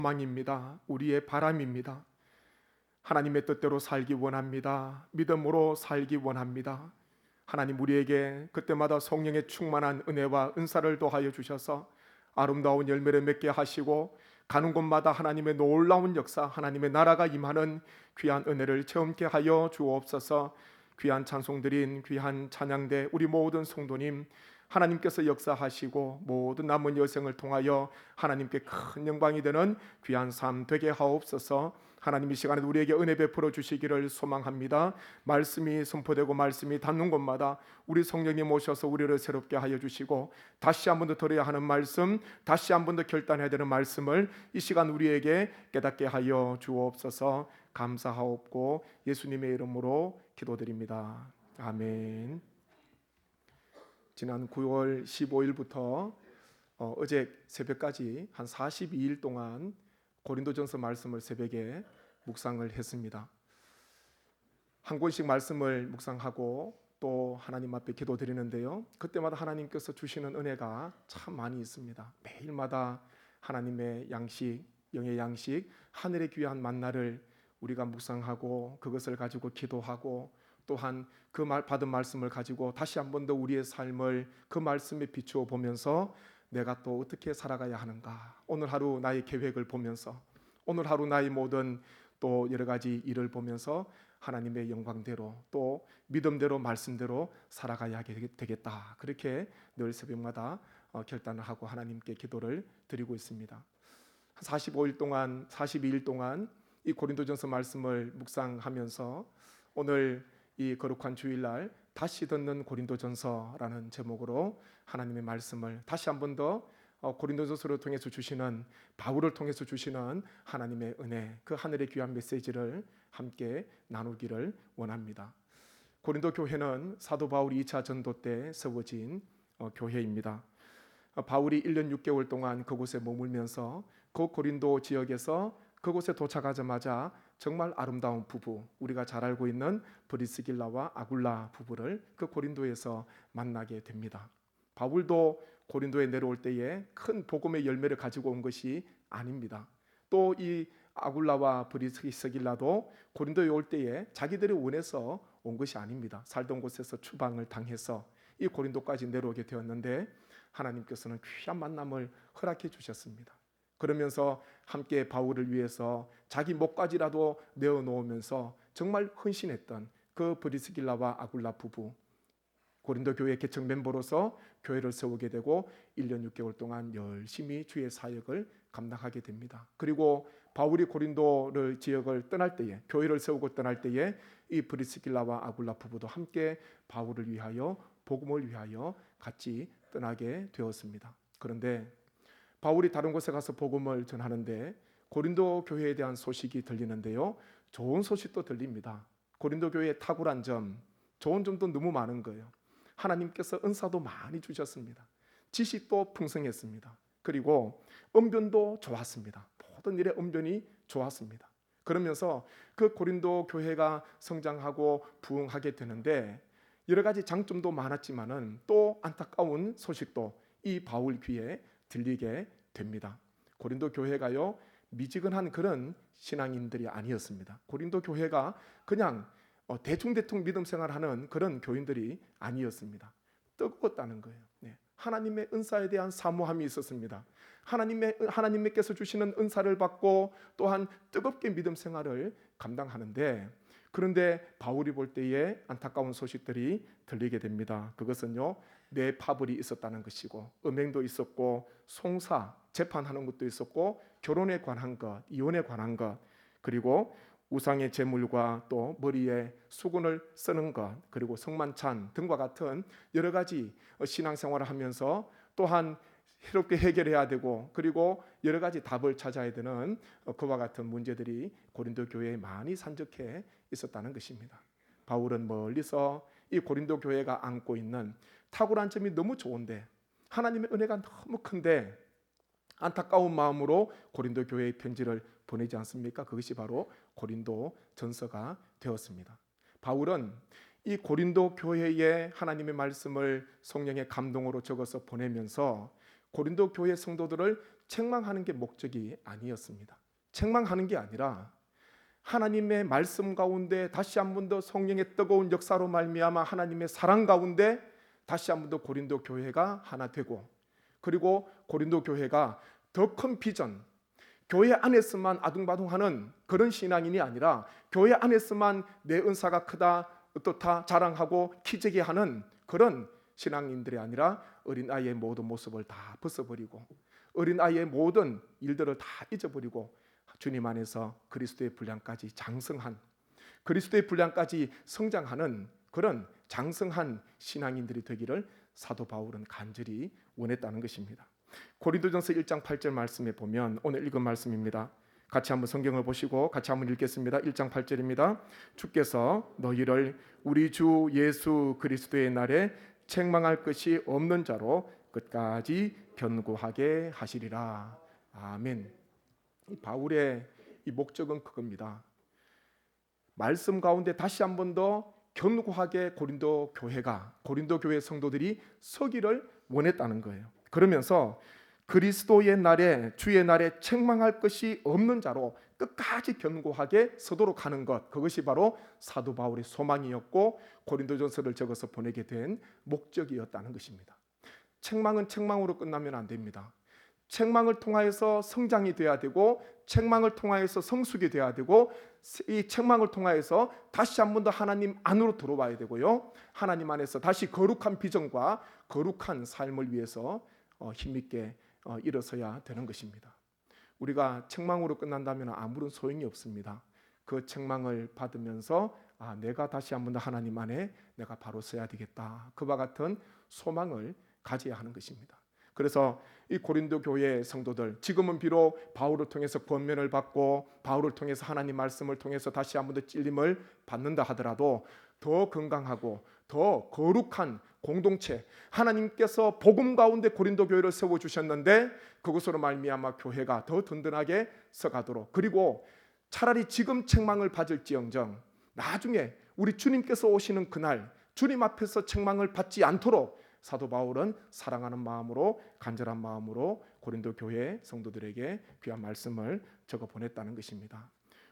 소망입니다. 우리의 바람입니다. 하나님의 뜻대로 살기 원합니다. 믿음으로 살기 원합니다. 하나님 우리에게 그때마다 성령의 충만한 은혜와 은사를 더하여 주셔서 아름다운 열매를 맺게 하시고 가는 곳마다 하나님의 놀라운 역사, 하나님의 나라가 임하는 귀한 은혜를 체험케 하여 주옵소서. 귀한 찬송드린 귀한 찬양대 우리 모든 성도님, 하나님께서 역사하시고 모든 남은 여생을 통하여 하나님께 큰 영광이 되는 귀한 삶 되게 하옵소서. 하나님 이 시간에 우리에게 은혜 베풀어 주시기를 소망합니다. 말씀이 선포되고 말씀이 닿는 곳마다 우리 성령님 오셔서 우리를 새롭게 하여 주시고 다시 한 번 더 들어야 하는 말씀, 다시 한 번 더 결단해야 되는 말씀을 이 시간 우리에게 깨닫게 하여 주옵소서. 감사하옵고 예수님의 이름으로 기도드립니다. 아멘. 지난 9월 15일부터 어제 새벽까지 한 42일 동안 고린도전서 말씀을 새벽에 묵상을 했습니다. 한 권씩 말씀을 묵상하고 또 하나님 앞에 기도드리는데요, 그때마다 하나님께서 주시는 은혜가 참 많이 있습니다. 매일마다 하나님의 양식, 영의 양식, 하늘의 귀한 만나를 우리가 묵상하고 그것을 가지고 기도하고 또한 그 받은 말씀을 가지고 다시 한 번 더 우리의 삶을 그 말씀에 비추어 보면서 내가 또 어떻게 살아가야 하는가, 오늘 하루 나의 계획을 보면서 오늘 하루 나의 모든 또 여러 가지 일을 보면서 하나님의 영광대로 또 믿음대로 말씀대로 살아가야 되겠다, 그렇게 늘 새벽마다 결단을 하고 하나님께 기도를 드리고 있습니다. 45일 동안 42일 동안 이 고린도전서 말씀을 묵상하면서 오늘 이 거룩한 주일날 다시 듣는 고린도전서라는 제목으로 하나님의 말씀을 다시 한 번 더 고린도전서를 통해서 주시는, 바울을 통해서 주시는 하나님의 은혜, 그 하늘의 귀한 메시지를 함께 나누기를 원합니다. 고린도 교회는 사도 바울이 2차 전도 때 세워진 교회입니다. 바울이 1년 6개월 동안 그곳에 머물면서 그 고린도 지역에서 그곳에 도착하자마자 정말 아름다운 부부, 우리가 잘 알고 있는 브리스길라와 아굴라 부부를 그 고린도에서 만나게 됩니다. 바울도 고린도에 내려올 때에 큰 복음의 열매를 가지고 온 것이 아닙니다. 또 이 아굴라와 브리스길라도 고린도에 올 때에 자기들이 원해서 온 것이 아닙니다. 살던 곳에서 추방을 당해서 이 고린도까지 내려오게 되었는데 하나님께서는 귀한 만남을 허락해 주셨습니다. 그러면서 함께 바울을 위해서 자기 목까지라도 내어놓으면서 정말 헌신했던 그 브리스길라와 아굴라 부부, 고린도 교회 개척 멤버로서 교회를 세우게 되고 1년 6개월 동안 열심히 주의 사역을 감당하게 됩니다. 그리고 바울이 고린도를 지역을 떠날 때에, 교회를 세우고 떠날 때에 이 브리스길라와 아굴라 부부도 함께 바울을 위하여, 복음을 위하여 같이 떠나게 되었습니다. 그런데 바울이 다른 곳에 가서 복음을 전하는데 고린도 교회에 대한 소식이 들리는데요, 좋은 소식도 들립니다. 고린도 교회의 탁월한 점, 좋은 점도 너무 많은 거예요. 하나님께서 은사도 많이 주셨습니다. 지식도 풍성했습니다. 그리고 언변도 좋았습니다. 모든 일의 언변이 좋았습니다. 그러면서 그 고린도 교회가 성장하고 부흥하게 되는데 여러 가지 장점도 많았지만은 또 안타까운 소식도 이 바울 귀에 들리게 됩니다. 고린도 교회가요, 미지근한 그런 신앙인들이 아니었습니다. 고린도 교회가 그냥 대충대충 믿음 생활하는 그런 교인들이 아니었습니다. 뜨거웠다는 거예요. 하나님의 은사에 대한 사모함이 있었습니다. 하나님께서 주시는 은사를 받고 또한 뜨겁게 믿음 생활을 감당하는데, 그런데 바울이 볼 때에 안타까운 소식들이 들리게 됩니다. 그것은요, 뇌파벌이 있었다는 것이고, 음행도 있었고, 송사, 재판하는 것도 있었고, 결혼에 관한 것, 이혼에 관한 것, 그리고 우상의 제물과 또 머리에 수건을 쓰는 것, 그리고 성만찬 등과 같은 여러 가지 신앙생활을 하면서 또한 새롭게 해결해야 되고, 그리고 여러 가지 답을 찾아야 되는 그와 같은 문제들이 고린도 교회에 많이 산적해 있었다는 것입니다. 바울은 멀리서 이 고린도 교회가 안고 있는 탁월한 점이 너무 좋은데, 하나님의 은혜가 너무 큰데 안타까운 마음으로 고린도 교회의 편지를 보내지 않습니까? 그것이 바로 고린도 전서가 되었습니다. 바울은 이 고린도 교회에 하나님의 말씀을 성령의 감동으로 적어서 보내면서 고린도 교회 성도들을 책망하는 게 목적이 아니었습니다. 책망하는 게 아니라 하나님의 말씀 가운데 다시 한 번 더 성령의 뜨거운 역사로 말미암아 하나님의 사랑 가운데 다시 한 번 더 고린도 교회가 하나 되고, 그리고 고린도 교회가 더 큰 비전, 교회 안에서만 아둥바둥하는 그런 신앙인이 아니라 교회 안에서만 내 은사가 크다 어떻다 자랑하고 키재기하는 그런 신앙인들이 아니라 어린아이의 모든 모습을 다 벗어버리고 어린아이의 모든 일들을 다 잊어버리고 주님 안에서 그리스도의 분량까지 장성한, 그리스도의 분량까지 성장하는 그런 장성한 신앙인들이 되기를 사도 바울은 간절히 원했다는 것입니다. 고린도전서 1장 8절 말씀에 보면 오늘 읽은 말씀입니다. 같이 한번 성경을 보시고 같이 한번 읽겠습니다. 1장 8절입니다. 주께서 너희를 우리 주 예수 그리스도의 날에 책망할 것이 없는 자로 끝까지 견고하게 하시리라. 아멘. 이 바울의 이 목적은 그겁니다. 말씀 가운데 다시 한 번 더 견고하게 고린도 교회 성도들이 서기를 원했다는 거예요. 그러면서 그리스도의 날에, 주의 날에 책망할 것이 없는 자로 끝까지 견고하게 서도록 하는 것, 그것이 바로 사도 바울의 소망이었고 고린도전서를 적어서 보내게 된 목적이었다는 것입니다. 책망은 책망으로 끝나면 안 됩니다. 책망을 통하여서 성장이 돼야 되고, 책망을 통하여서 성숙이 돼야 되고, 이 책망을 통하여서 다시 한 번 더 하나님 안으로 들어와야 되고요, 하나님 안에서 다시 거룩한 비전과 거룩한 삶을 위해서 힘있게 일어서야 되는 것입니다. 우리가 책망으로 끝난다면 아무런 소용이 없습니다. 그 책망을 받으면서 내가 다시 한 번 더 하나님 안에 내가 바로 서야 되겠다, 그와 같은 소망을 가져야 하는 것입니다. 그래서 이 고린도 교회 성도들, 지금은 비록 바울을 통해서 권면을 받고 바울을 통해서 하나님 말씀을 통해서 다시 한 번 더 찔림을 받는다 하더라도 더 건강하고 더 거룩한 공동체, 하나님께서 복음 가운데 고린도 교회를 세워주셨는데 그것으로 말미암아 교회가 더 든든하게 서가도록, 그리고 차라리 지금 책망을 받을지언정 나중에 우리 주님께서 오시는 그날 주님 앞에서 책망을 받지 않도록 사도 바울은 사랑하는 마음으로, 간절한 마음으로 고린도 교회 성도들에게 귀한 말씀을 적어 보냈다는 것입니다.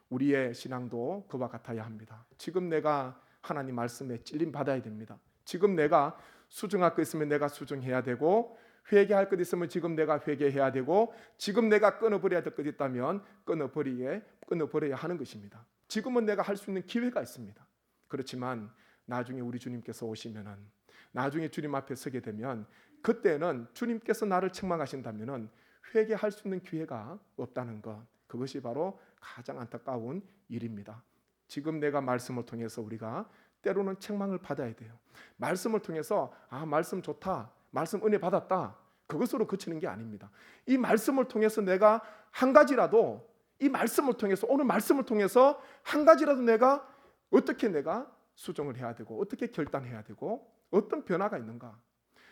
우리의 신앙도 그와 같아야 합니다. 지금 내가 하나님 말씀에 찔림 받아야 됩니다. 지금 내가 수정할 것 있으면 내가 수정해야 되고, 회개할 것 있으면 지금 내가 회개해야 되고, 지금 내가 끊어버려야 될 것 있다면 끊어버려야 하는 것입니다. 지금은 내가 할 수 있는 기회가 있습니다. 그렇지만 나중에 우리 주님께서 오시면은, 나중에 주님 앞에 서게 되면 그때는 주님께서 나를 책망하신다면은 회개할 수 있는 기회가 없다는 것, 그것이 바로 가장 안타까운 일입니다. 지금 내가 말씀을 통해서 우리가 때로는 책망을 받아야 돼요. 말씀을 통해서 말씀 좋다, 말씀 은혜 받았다, 그것으로 그치는 게 아닙니다. 이 말씀을 통해서 내가 한 가지라도, 이 말씀을 통해서, 오늘 말씀을 통해서 한 가지라도 내가 어떻게 내가 수정을 해야 되고 어떻게 결단해야 되고 어떤 변화가 있는가,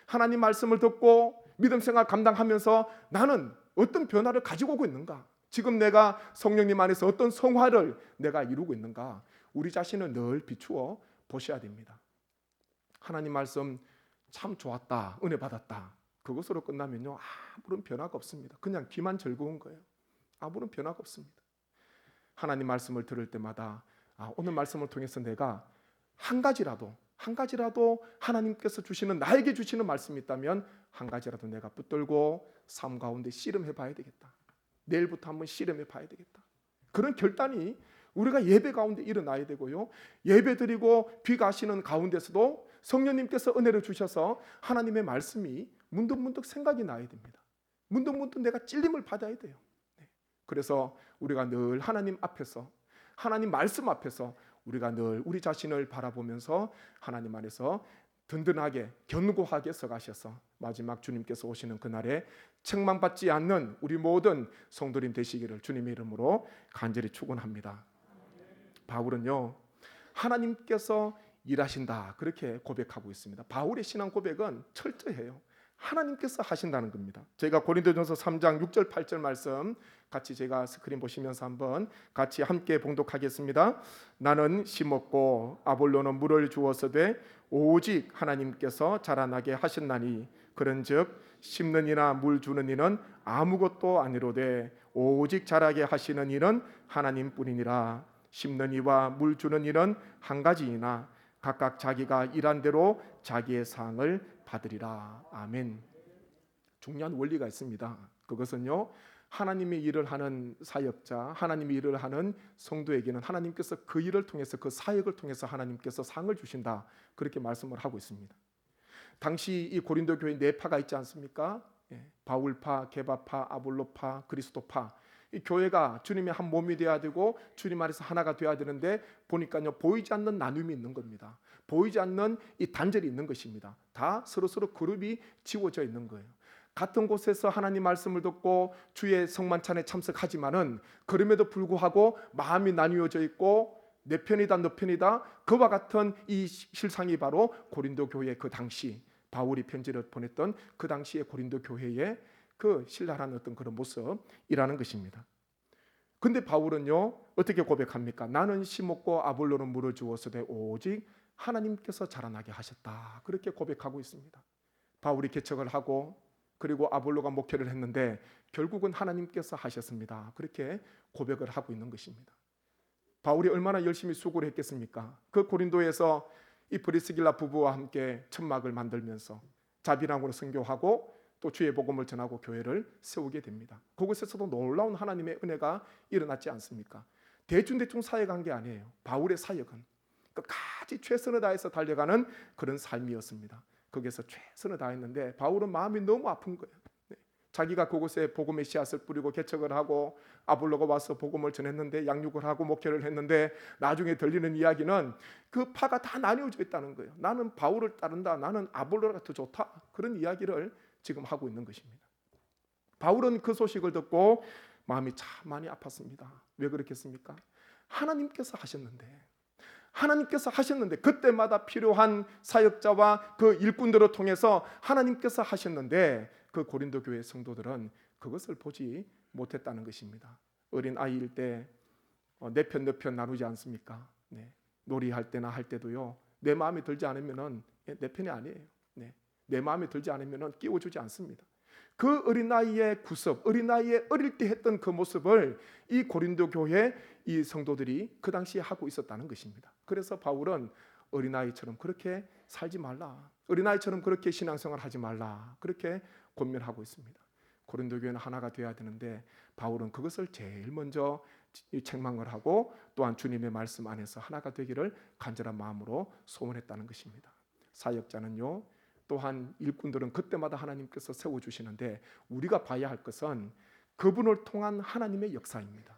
하나님 말씀을 듣고 믿음 생활 감당하면서 나는 어떤 변화를 가지고 오고 있는가, 지금 내가 성령님 안에서 어떤 성화를 내가 이루고 있는가, 우리 자신을 늘 비추어 보셔야 됩니다. 하나님 말씀 참 좋았다, 은혜 받았다, 그것으로 끝나면요 아무런 변화가 없습니다. 그냥 귀만 즐거운 거예요. 아무런 변화가 없습니다. 하나님 말씀을 들을 때마다 오늘 말씀을 통해서 내가 한 가지라도 하나님께서 주시는, 나에게 주시는 말씀이 있다면 한 가지라도 내가 붙들고 삶 가운데 씨름해 봐야 되겠다, 내일부터 한번 씨름해 봐야 되겠다, 그런 결단이 우리가 예배 가운데 일어나야 되고요, 예배 드리고 귀가하시는 가운데서도 성령님께서 은혜를 주셔서 하나님의 말씀이 문득문득 생각이 나야 됩니다. 문득문득 내가 찔림을 받아야 돼요. 그래서 우리가 늘 하나님 앞에서, 하나님 말씀 앞에서 우리가 늘 우리 자신을 바라보면서 하나님 안에서 든든하게 견고하게 서가셔서 마지막 주님께서 오시는 그날에 책망받지 않는 우리 모든 성도님 되시기를 주님의 이름으로 간절히 축원합니다. 바울은요 하나님께서 일하신다 그렇게 고백하고 있습니다. 바울의 신앙 고백은 철저해요. 하나님께서 하신다는 겁니다. 저희가 고린도전서 3장 6절 8절 말씀 같이 제가 스크린 보시면서 한번 같이 함께 봉독하겠습니다. 나는 심었고 아볼로는 물을 주었으되 오직 하나님께서 자라나게 하셨나니 그런즉 심는 이나 물 주는 이는 아무것도 아니로되 오직 자라게 하시는 이는 하나님뿐이니라. 심는 이와 물 주는 이는 한 가지이나 각각 자기가 일한 대로 자기의 상을 받으리라. 아멘. 중요한 원리가 있습니다. 그것은요, 하나님의 일을 하는 사역자, 하나님의 일을 하는 성도에게는 하나님께서 그 일을 통해서, 그 사역을 통해서 하나님께서 상을 주신다, 그렇게 말씀을 하고 있습니다. 당시 이 고린도 교회 네 파가 있지 않습니까? 바울파, 게바파, 아볼로파, 그리스도파. 이 교회가 주님의 한 몸이 되어야 되고 주님 안에서 하나가 되어야 되는데, 보니까요, 보이지 않는 나눔이 있는 겁니다. 보이지 않는 이 단절이 있는 것입니다. 다 서로 그룹이 지워져 있는 거예요. 같은 곳에서 하나님 말씀을 듣고 주의 성만찬에 참석하지만은 그럼에도 불구하고 마음이 나뉘어져 있고 내 편이다 너 편이다, 그와 같은 이 실상이 바로 고린도 교회, 그 당시 바울이 편지를 보냈던 그 당시의 고린도 교회의 그 신랄한 어떤 그런 모습이라는 것입니다. 근데 바울은요, 어떻게 고백합니까? 나는 심었고 아볼로는 물을 주었으되 오직 하나님께서 자라나게 하셨다, 그렇게 고백하고 있습니다. 바울이 개척을 하고 그리고 아볼로가 목회를 했는데 결국은 하나님께서 하셨습니다, 그렇게 고백을 하고 있는 것입니다. 바울이 얼마나 열심히 수고를 했겠습니까? 그 고린도에서 이 브리스길라 부부와 함께 천막을 만들면서 자비랑으로 선교하고 또 주의 복음을 전하고 교회를 세우게 됩니다. 그곳에서도 놀라운 하나님의 은혜가 일어났지 않습니까? 대충 사역한 게 아니에요. 바울의 사역은 끝까지 최선을 다해서 달려가는 그런 삶이었습니다. 거기서 최선을 다했는데 바울은 마음이 너무 아픈 거예요. 자기가 그곳에 복음의 씨앗을 뿌리고 개척을 하고 아볼로가 와서 복음을 전했는데 양육을 하고 목회를 했는데 나중에 들리는 이야기는 그 파가 다 나뉘어져 있다는 거예요. 나는 바울을 따른다, 나는 아볼로가 더 좋다, 그런 이야기를 지금 하고 있는 것입니다. 바울은 그 소식을 듣고 마음이 참 많이 아팠습니다. 왜 그렇겠습니까? 하나님께서 하셨는데 그때마다 필요한 사역자와 그 일꾼들을 통해서 하나님께서 하셨는데 그 고린도 교회 성도들은 그것을 보지 못했다는 것입니다. 어린 아이일 때 내 편 너 편 나누지 않습니까? 놀이할 때나 할 때도요, 내 마음에 들지 않으면은 내 편이 아니에요. 내 마음에 들지 않으면은 끼워주지 않습니다. 그 어린아이의 구습, 어린아이의 어릴 때 했던 그 모습을 이 고린도 교회 이 성도들이 그 당시에 하고 있었다는 것입니다. 그래서 바울은 어린아이처럼 그렇게 살지 말라, 어린아이처럼 그렇게 신앙생활 하지 말라, 그렇게 권면하고 있습니다. 고린도 교회는 하나가 되어야 되는데 바울은 그것을 제일 먼저 책망을 하고 또한 주님의 말씀 안에서 하나가 되기를 간절한 마음으로 소원했다는 것입니다. 사역자는요, 또한 일꾼들은 그때마다 하나님께서 세워주시는데 우리가 봐야 할 것은 그분을 통한 하나님의 역사입니다.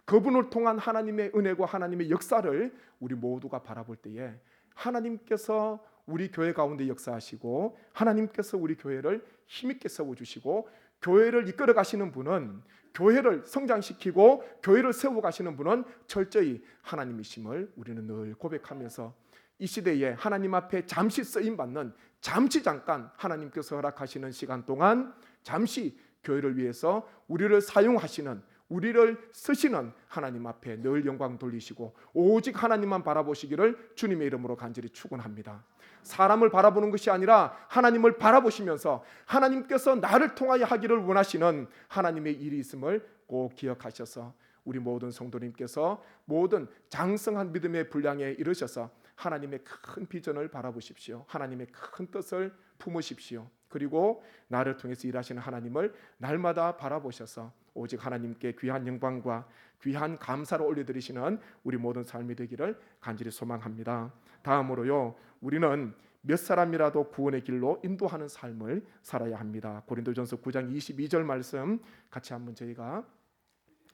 그분을 통한 하나님의 은혜와 하나님의 역사를 우리 모두가 바라볼 때에 하나님께서 우리 교회 가운데 역사하시고 하나님께서 우리 교회를 힘있게 세워주시고 교회를 이끌어 가시는 분은, 교회를 성장시키고 교회를 세워가시는 분은 철저히 하나님이심을 우리는 늘 고백하면서 이 시대에 하나님 앞에 잠시 쓰임받는, 잠시 잠깐 하나님께서 허락하시는 시간 동안 잠시 교회를 위해서 우리를 사용하시는, 우리를 쓰시는 하나님 앞에 늘 영광 돌리시고 오직 하나님만 바라보시기를 주님의 이름으로 간절히 축원합니다. 사람을 바라보는 것이 아니라 하나님을 바라보시면서 하나님께서 나를 통하여 하기를 원하시는 하나님의 일이 있음을 꼭 기억하셔서 우리 모든 성도님께서 모든 장성한 믿음의 분량에 이르셔서 하나님의 큰 비전을 바라보십시오. 하나님의 큰 뜻을 품으십시오. 그리고 나를 통해서 일하시는 하나님을 날마다 바라보셔서 오직 하나님께 귀한 영광과 귀한 감사를 올려드리시는 우리 모든 삶이 되기를 간절히 소망합니다. 다음으로요, 우리는 몇 사람이라도 구원의 길로 인도하는 삶을 살아야 합니다. 고린도전서 9장 22절 말씀 같이 한번 저희가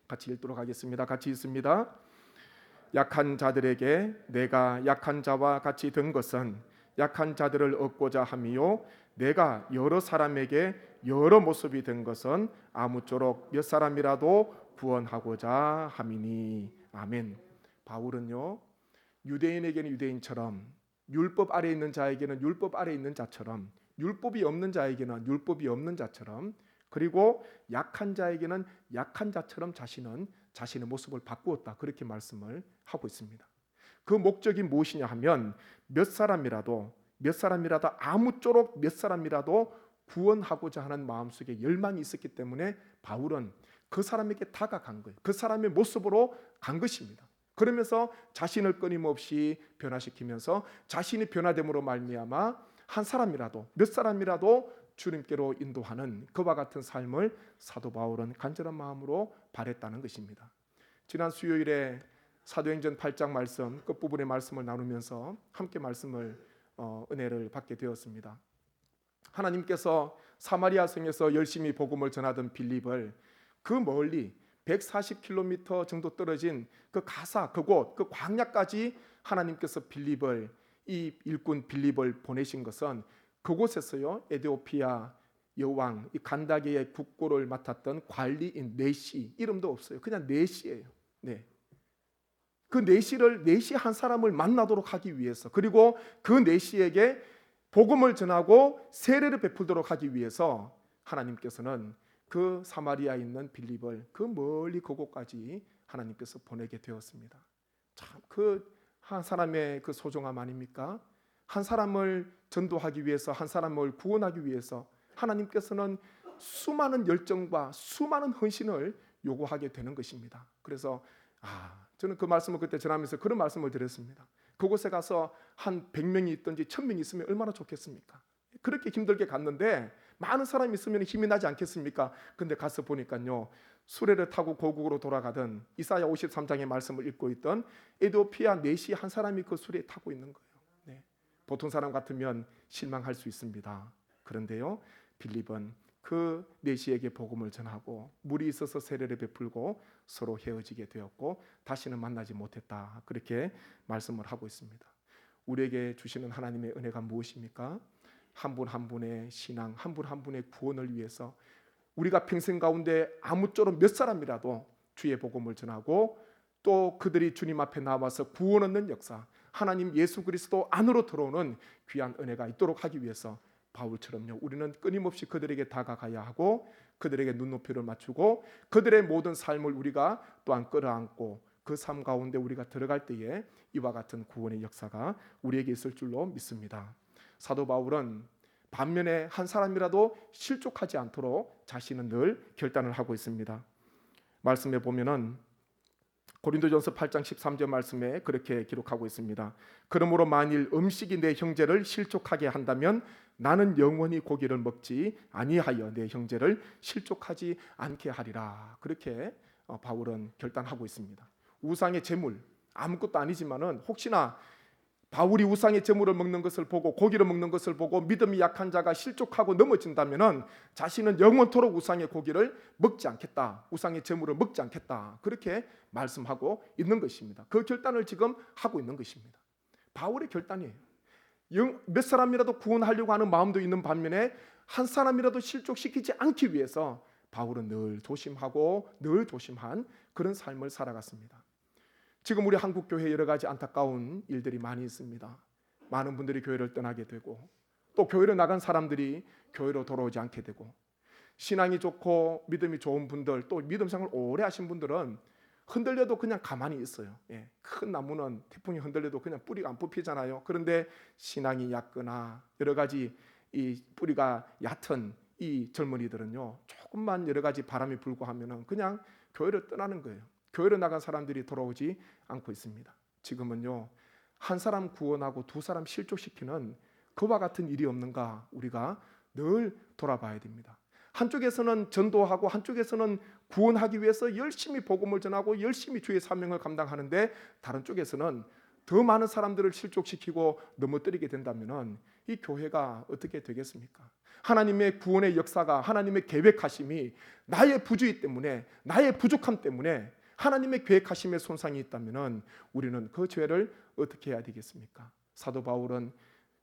같이 읽도록 하겠습니다. 같이 읽습니다. 약한 자들에게 내가 약한 자와 같이 된 것은 약한 자들을 얻고자 함이요, 내가 여러 사람에게 여러 모습이 된 것은 아무쪼록 몇 사람이라도 구원하고자 함이니. 아멘. 바울은요, 유대인에게는 유대인처럼, 율법 아래 있는 자에게는 율법 아래 있는 자처럼, 율법이 없는 자에게는 율법이 없는 자처럼, 그리고 약한 자에게는 약한 자처럼 자신의 모습을 바꾸었다, 그렇게 말씀을 하고 있습니다. 그 목적이 무엇이냐 하면 몇 사람이라도 아무쪼록 몇 사람이라도 구원하고자 하는 마음속에 열망이 있었기 때문에 바울은 그 사람에게 다가간 거예요. 그 사람의 모습으로 간 것입니다. 그러면서 자신을 끊임없이 변화시키면서 자신이 변화됨으로 말미암아 한 사람이라도 몇 사람이라도 주님께로 인도하는 그와 같은 삶을 사도 바울은 간절한 마음으로 바랬다는 것입니다. 지난 수요일에 사도행전 8장 말씀 끝부분의 말씀을 나누면서 함께 은혜를 받게 되었습니다. 하나님께서 사마리아 성에서 열심히 복음을 전하던 빌립을 그 멀리 140km 정도 떨어진 그 가사 그곳 그 광야까지 하나님께서 이 일꾼 빌립을 보내신 것은 그곳에서요 에티오피아 여왕 이 간다게의 국고를 맡았던 관리인 네시, 이름도 없어요. 그냥 네시예요. 네. 그 네시 한 사람을 만나도록 하기 위해서, 그리고 그 네시에게 복음을 전하고 세례를 베풀도록 하기 위해서 하나님께서는 그 사마리아에 있는 빌립을 그 멀리 그곳까지 하나님께서 보내게 되었습니다. 참 그 한 사람의 그 소중함 아닙니까? 한 사람을 전도하기 위해서, 한 사람을 구원하기 위해서 하나님께서는 수많은 열정과 수많은 헌신을 요구하게 되는 것입니다. 그래서 저는 그 말씀을 그때 전하면서 그런 말씀을 드렸습니다. 그곳에 가서 한 100명이 있든지 1000명이 있으면 얼마나 좋겠습니까? 그렇게 힘들게 갔는데 많은 사람이 있으면 힘이 나지 않겠습니까? 근데 가서 보니까요, 수레를 타고 고국으로 돌아가던 이사야 53장의 말씀을 읽고 있던 에티오피아 네시 한 사람이 그 수레에 타고 있는 거예요. 네. 보통 사람 같으면 실망할 수 있습니다. 그런데요, 빌립은 그 네시에게 복음을 전하고 물이 있어서 세례를 베풀고 서로 헤어지게 되었고 다시는 만나지 못했다. 그렇게 말씀을 하고 있습니다. 우리에게 주시는 하나님의 은혜가 무엇입니까? 한 분 한 분의 신앙, 한 분 한 분의 구원을 위해서 우리가 평생 가운데 아무쪼록 몇 사람이라도 주의 복음을 전하고 또 그들이 주님 앞에 나와서 구원 얻는 역사, 하나님 예수 그리스도 안으로 들어오는 귀한 은혜가 있도록 하기 위해서 바울처럼요, 우리는 끊임없이 그들에게 다가가야 하고 그들에게 눈높이를 맞추고 그들의 모든 삶을 우리가 또한 끌어안고 그 삶 가운데 우리가 들어갈 때에 이와 같은 구원의 역사가 우리에게 있을 줄로 믿습니다. 사도 바울은 반면에 한 사람이라도 실족하지 않도록 자신은 늘 결단을 하고 있습니다. 말씀에 보면은 고린도전서 8장 13절 말씀에 그렇게 기록하고 있습니다. 그러므로 만일 음식이 내 형제를 실족하게 한다면 나는 영원히 고기를 먹지 아니하여 내 형제를 실족하지 않게 하리라. 그렇게 바울은 결단하고 있습니다. 우상의 제물 아무것도 아니지만은 혹시나 바울이 우상의 제물을 먹는 것을 보고 고기를 먹는 것을 보고 믿음이 약한 자가 실족하고 넘어진다면은 자신은 영원토록 우상의 고기를 먹지 않겠다, 우상의 제물을 먹지 않겠다, 그렇게 말씀하고 있는 것입니다. 그 결단을 지금 하고 있는 것입니다. 바울의 결단이에요. 몇 사람이라도 구원하려고 하는 마음도 있는 반면에 한 사람이라도 실족시키지 않기 위해서 바울은 늘 조심하고 늘 조심한 그런 삶을 살아갔습니다. 지금 우리 한국 교회에 여러 가지 안타까운 일들이 많이 있습니다. 많은 분들이 교회를 떠나게 되고 또 교회로 나간 사람들이 교회로 돌아오지 않게 되고, 신앙이 좋고 믿음이 좋은 분들, 또 믿음 생활을 오래 하신 분들은 흔들려도 그냥 가만히 있어요. 큰 나무는 태풍이 흔들려도 그냥 뿌리가 안 뽑히잖아요. 그런데 신앙이 얕거나 여러 가지 이 뿌리가 얕은 이 젊은이들은요, 조금만 여러 가지 바람이 불고 하면은 그냥 교회를 떠나는 거예요. 교회로 나간 사람들이 돌아오지 않고 있습니다. 지금은요, 한 사람 구원하고 두 사람 실족시키는 그와 같은 일이 없는가 우리가 늘 돌아봐야 됩니다. 한쪽에서는 전도하고 한쪽에서는 구원하기 위해서 열심히 복음을 전하고 열심히 주의 사명을 감당하는데 다른 쪽에서는 더 많은 사람들을 실족시키고 넘어뜨리게 된다면 이 교회가 어떻게 되겠습니까? 하나님의 구원의 역사가, 하나님의 계획하심이 나의 부주의 때문에, 나의 부족함 때문에 하나님의 계획하심에 손상이 있다면 우리는 그 죄를 어떻게 해야 되겠습니까? 사도 바울은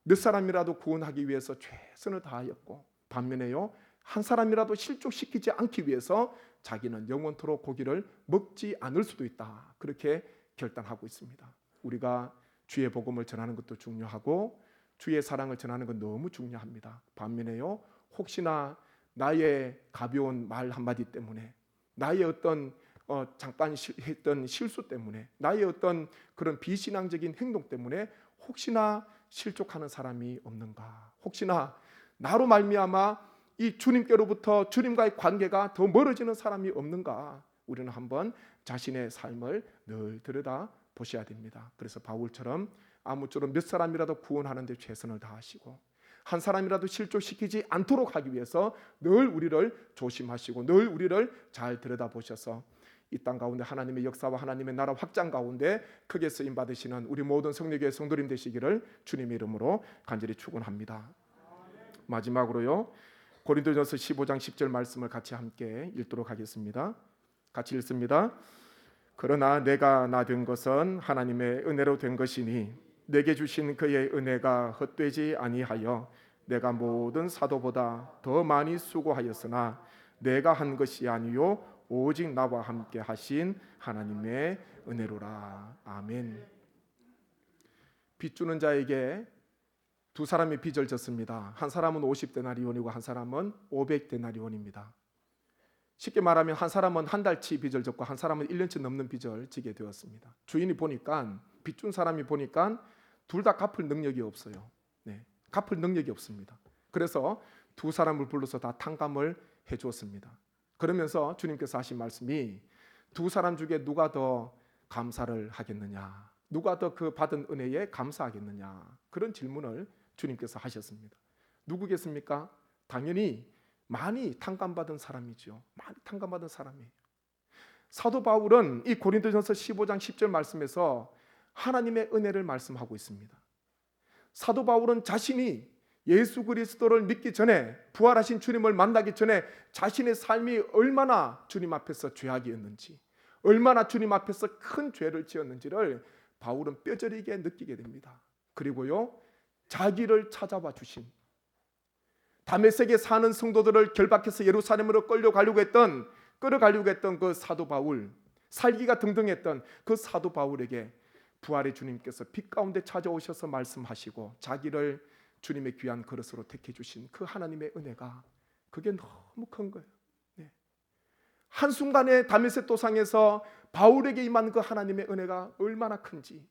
몇 사람이라도 구원하기 위해서 최선을 다하였고 반면에요, 한 사람이라도 실족시키지 않기 위해서 자기는 영원토록 고기를 먹지 않을 수도 있다, 그렇게 결단하고 있습니다. 우리가 주의 복음을 전하는 것도 중요하고 주의 사랑을 전하는 건 너무 중요합니다. 반면에요, 혹시나 나의 가벼운 말 한마디 때문에, 나의 어떤 잠깐 했던 실수 때문에, 나의 어떤 그런 비신앙적인 행동 때문에 혹시나 실족하는 사람이 없는가? 혹시나 나로 말미암아 이 주님께로부터 주님과의 관계가 더 멀어지는 사람이 없는가? 우리는 한번 자신의 삶을 늘 들여다 보셔야 됩니다. 그래서 바울처럼 아무쪼록 몇 사람이라도 구원하는 데 최선을 다하시고 한 사람이라도 실족시키지 않도록 하기 위해서 늘 우리를 조심하시고 늘 우리를 잘 들여다보셔서 이 땅 가운데 하나님의 역사와 하나님의 나라 확장 가운데 크게 쓰임 받으시는 우리 모든 성령교회 성도님 되시기를 주님의 이름으로 간절히 축원합니다. 마지막으로요, 고린도전서 15장 10절 말씀을 같이 함께 읽도록 하겠습니다. 같이 읽습니다. 그러나 내가 나 된 것은 하나님의 은혜로 된 것이니 내게 주신 그의 은혜가 헛되지 아니하여 내가 모든 사도보다 더 많이 수고하였으나 내가 한 것이 아니요 오직 나와 함께 하신 하나님의 은혜로라. 아멘. 빚 주는 자에게 두 사람이 빚을 졌습니다. 한 사람은 50데나리온이고 한 사람은 500데나리온입니다. 쉽게 말하면 한 사람은 한 달치 빚을 졌고 한 사람은 1년치 넘는 빚을 지게 되었습니다. 주인이 보니까 빚 준 사람이 보니까 둘 다 갚을 능력이 없어요. 네, 갚을 능력이 없습니다. 그래서 두 사람을 불러서 다 탕감을 해주었습니다. 그러면서 주님께서 하신 말씀이 두 사람 중에 누가 더 감사를 하겠느냐, 누가 더 그 받은 은혜에 감사하겠느냐, 그런 질문을 주님께서 하셨습니다. 누구겠습니까? 당연히 많이 탕감받은 사람이죠. 많이 탕감받은 사람이에요. 사도 바울은 이 고린도전서 15장 10절 말씀에서 하나님의 은혜를 말씀하고 있습니다. 사도 바울은 자신이 예수 그리스도를 믿기 전에, 부활하신 주님을 만나기 전에 자신의 삶이 얼마나 주님 앞에서 죄악이었는지, 얼마나 주님 앞에서 큰 죄를 지었는지를 바울은 뼈저리게 느끼게 됩니다. 그리고요, 자기를 찾아와 주신, 다메섹에 사는 성도들을 결박해서 예루살렘으로 끌어가려고 했던 그 사도 바울, 살기가 등등했던 그 사도 바울에게 부활의 주님께서 빛 가운데 찾아오셔서 말씀하시고 자기를 주님의 귀한 그릇으로 택해 주신 그 하나님의 은혜가, 그게 너무 큰 거예요. 네. 한순간에 다메섹 도상에서 바울에게 임한 그 하나님의 은혜가 얼마나 큰지,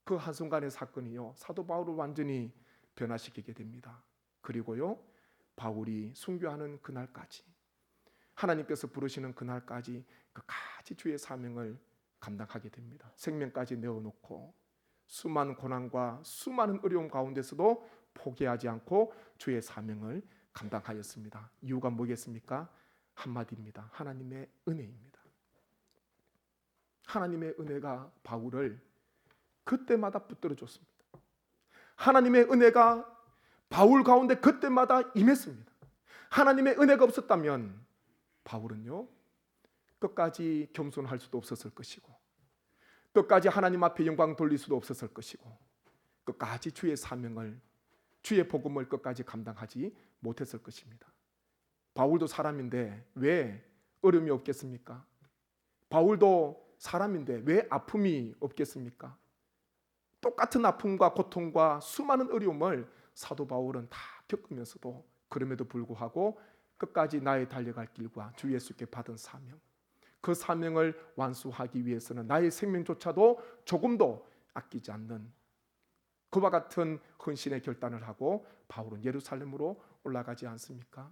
그 한순간의 사건이요, 사도 바울을 완전히 변화시키게 됩니다. 그리고요, 바울이 순교하는 그날까지, 하나님께서 부르시는 그날까지 끝까지 주의 사명을 감당하게 됩니다. 생명까지 내어놓고 수많은 고난과 수많은 어려움 가운데서도 포기하지 않고 주의 사명을 감당하였습니다. 이유가 뭐겠습니까? 한마디입니다. 하나님의 은혜입니다. 하나님의 은혜가 바울을 그때마다 붙들어 줬습니다. 하나님의 은혜가 바울 가운데 그때마다 임했습니다. 하나님의 은혜가 없었다면 바울은요, 끝까지 겸손할 수도 없었을 것이고, 끝까지 하나님 앞에 영광 돌릴 수도 없었을 것이고, 끝까지 주의 사명을, 주의 복음을 끝까지 감당하지 못했을 것입니다. 바울도 사람인데 왜 어려움이 없겠습니까? 바울도 사람인데 왜 아픔이 없겠습니까? 똑같은 아픔과 고통과 수많은 어려움을 사도 바울은 다 겪으면서도, 그럼에도 불구하고 끝까지 나의 달려갈 길과 주 예수께 받은 사명, 그 사명을 완수하기 위해서는 나의 생명조차도 조금도 아끼지 않는 그와 같은 헌신의 결단을 하고 바울은 예루살렘으로 올라가지 않습니까?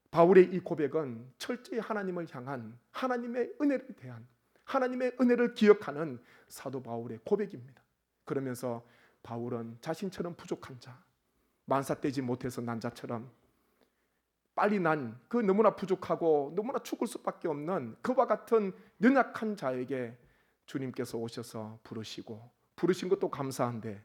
바울의 이 고백은 철저히 하나님을 향한, 하나님의 은혜를 대한, 하나님의 은혜를 기억하는 사도 바울의 고백입니다. 그러면서 바울은 자신처럼 부족한 자, 만사되지 못해서 난 자처럼, 빨리 난 그 너무나 부족하고 너무나 죽을 수밖에 없는 그와 같은 연약한 자에게 주님께서 오셔서 부르신 것도 감사한데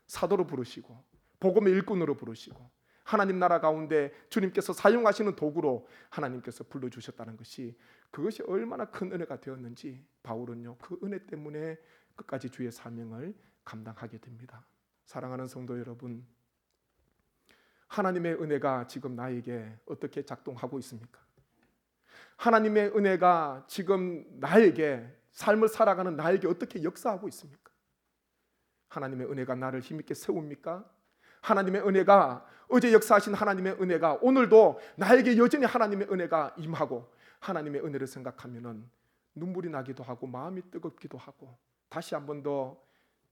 사도로 부르시고 복음의 일꾼으로 부르시고 하나님 나라 가운데 주님께서 사용하시는 도구로 하나님께서 불러주셨다는 것이, 그것이 얼마나 큰 은혜가 되었는지 바울은요, 그 은혜 때문에 끝까지 주의 사명을 감당하게 됩니다. 사랑하는 성도 여러분, 하나님의 은혜가 지금 나에게 어떻게 작동하고 있습니까? 하나님의 은혜가 지금 나에게, 삶을 살아가는 나에게 어떻게 역사하고 있습니까? 하나님의 은혜가 나를 힘있게 세웁니까? 하나님의 은혜가, 어제 역사하신 하나님의 은혜가 오늘도 나에게 여전히 하나님의 은혜가 임하고, 하나님의 은혜를 생각하면 눈물이 나기도 하고 마음이 뜨겁기도 하고, 다시 한 번 더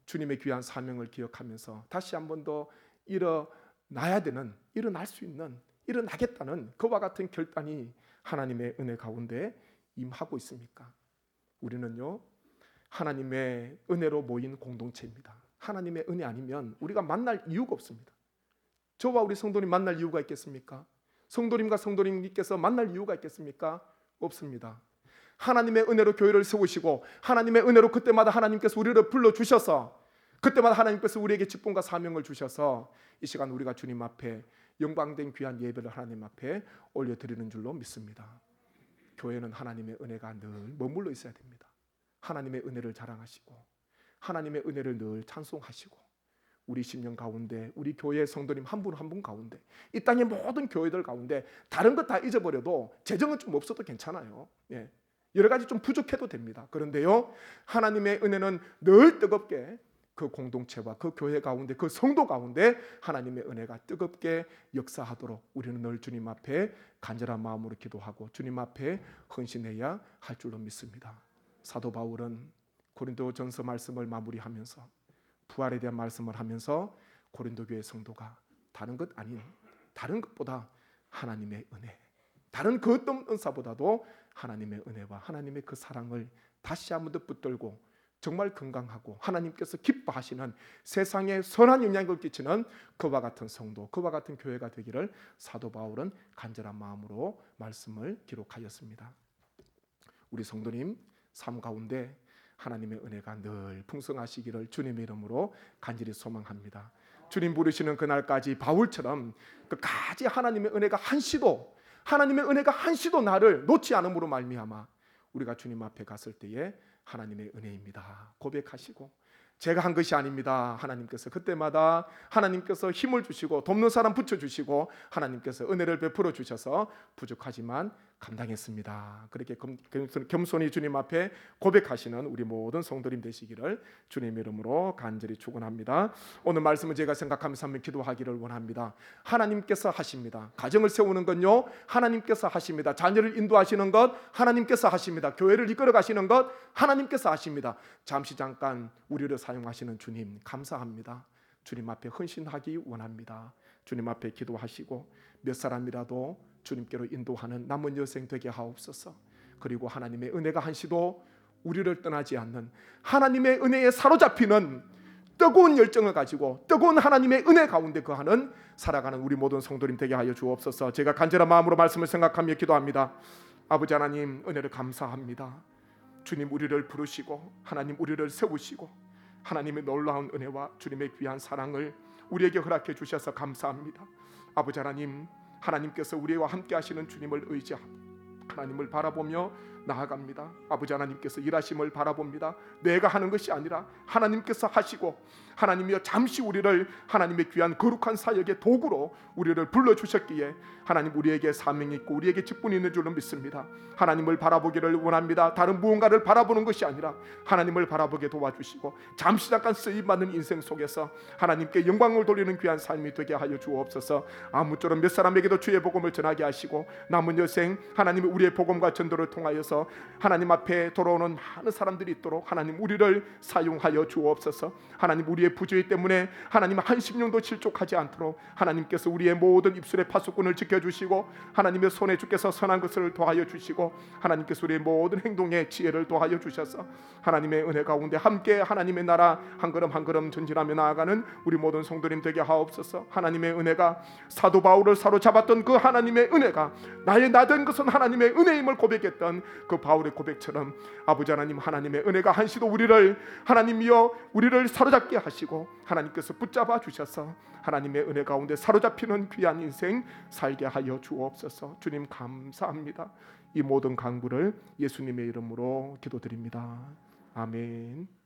주님의 귀한 사명을 기억하면서 다시 한 번 더 일어날 수 있는 일어나겠다는 그와 같은 결단이 하나님의 은혜 가운데 임하고 있습니까? 우리는요, 하나님의 은혜로 모인 공동체입니다. 하나님의 은혜 아니면 우리가 만날 이유가 없습니다. 저와 우리 성도님 만날 이유가 있겠습니까? 성도님과 성도님께서 만날 이유가 있겠습니까? 없습니다. 하나님의 은혜로 교회를 세우시고 하나님의 은혜로 그때마다 하나님께서 우리를 불러주셔서 그때마다 하나님께서 우리에게 직분과 사명을 주셔서 이 시간 우리가 주님 앞에 영광된 귀한 예배를 하나님 앞에 올려드리는 줄로 믿습니다. 교회는 하나님의 은혜가 늘 머물러 있어야 됩니다. 하나님의 은혜를 자랑하시고 하나님의 은혜를 늘 찬송하시고 우리 심령 가운데 우리 교회 성도님 한 분 한 분 가운데 이 땅의 모든 교회들 가운데 다른 것 다 잊어버려도 재정은 좀 없어도 괜찮아요. 예. 여러 가지 좀 부족해도 됩니다. 그런데요, 하나님의 은혜는 늘 뜨겁게 그 공동체와 그 교회 가운데 그 성도 가운데 하나님의 은혜가 뜨겁게 역사하도록 우리는 늘 주님 앞에 간절한 마음으로 기도하고 주님 앞에 헌신해야 할 줄로 믿습니다. 사도 바울은 고린도전서 말씀을 마무리하면서 부활에 대한 말씀을 하면서 고린도 교회 성도가 다른 것 아닌 다른 것보다 하나님의 은혜, 다른 그 어떤 은사보다도 하나님의 은혜와 하나님의 그 사랑을 다시 한 번 더 붙들고 정말 건강하고 하나님께서 기뻐하시는 세상에 선한 영향을 끼치는 그와 같은 성도, 그와 같은 교회가 되기를 사도 바울은 간절한 마음으로 말씀을 기록하였습니다. 우리 성도님 삶 가운데 하나님의 은혜가 늘 풍성하시기를 주님의 이름으로 간절히 소망합니다. 주님 부르시는 그날까지 바울처럼 끝까지 하나님의 은혜가 한시도 나를 놓지 않음으로 말미암아 우리가 주님 앞에 갔을 때에 하나님의 은혜입니다 고백하시고 제가 한 것이 아닙니다. 하나님께서 그때마다 하나님께서 힘을 주시고 돕는 사람 붙여주시고 하나님께서 은혜를 베풀어 주셔서 부족하지만 감당했습니다. 그렇게 겸손히 주님 앞에 고백하시는 우리 모든 성도님 되시기를 주님의 이름으로 간절히 축원합니다. 오늘 말씀은 제가 생각하면서 한번 기도하기를 원합니다. 하나님께서 하십니다. 가정을 세우는 건요 하나님께서 하십니다. 자녀를 인도하시는 것 하나님께서 하십니다. 교회를 이끌어 가시는 것 하나님께서 하십니다. 잠깐 우리를 사용하시는 주님 감사합니다. 주님 앞에 헌신하기 원합니다. 주님 앞에 기도하시고 몇 사람이라도 주님께로 인도하는 남은 여생 되게 하옵소서. 그리고 하나님의 은혜가 한시도 우리를 떠나지 않는 하나님의 은혜에 사로잡히는 뜨거운 열정을 가지고 뜨거운 하나님의 은혜 가운데 거하는 살아가는 우리 모든 성도님 되게 하여 주옵소서. 제가 간절한 마음으로 말씀을 생각하며 기도합니다. 아버지 하나님 은혜를 감사합니다. 주님 우리를 부르시고 하나님 우리를 세우시고 하나님의 놀라운 은혜와 주님의 귀한 사랑을 우리에게 허락해 주셔서 감사합니다. 아버지 하나님 하나님께서 우리와 함께 하시는 주님을 의지하고 하나님을 바라보며 나아갑니다. 아버지 하나님께서 일하심을 바라봅니다. 내가 하는 것이 아니라 하나님께서 하시고 하나님이여 잠시 우리를 하나님의 귀한 거룩한 사역의 도구로 우리를 불러주셨기에 하나님 우리에게 사명이 있고 우리에게 직분이 있는 줄로 믿습니다. 하나님을 바라보기를 원합니다. 다른 무언가를 바라보는 것이 아니라 하나님을 바라보게 도와주시고 잠깐 쓰임받는 인생 속에서 하나님께 영광을 돌리는 귀한 삶이 되게 하여 주옵소서. 아무쪼록 몇 사람에게도 주의 복음을 전하게 하시고 남은 여생 하나님의 우리의 복음과 전도를 통하여서 하나님 앞에 돌아오는 많은 사람들이 있도록 하나님 우리를 사용하여 주옵소서. 하나님 우리의 부주의 때문에 하나님 한 심령도 실족하지 않도록 하나님께서 우리의 모든 입술의 파수꾼을 지켜주시고 하나님의 손에 주께서 선한 것을 도하여 주시고 하나님께서 우리의 모든 행동에 지혜를 도하여 주셔서 하나님의 은혜 가운데 함께 하나님의 나라 한 걸음 한 걸음 전진하며 나아가는 우리 모든 성도님 되게 하옵소서. 하나님의 은혜가 사도 바울을 사로잡았던 그 하나님의 은혜가 나의 나된 것은 하나님의 은혜임을 고백했던 그 바울의 고백처럼 아버지 하나님 하나님의 은혜가 한시도 우리를 하나님이여 우리를 사로잡게 하시고 하나님께서 붙잡아 주셔서 하나님의 은혜 가운데 사로잡히는 귀한 인생 살게 하여 주옵소서. 주님 감사합니다. 이 모든 간구를 예수님의 이름으로 기도드립니다. 아멘.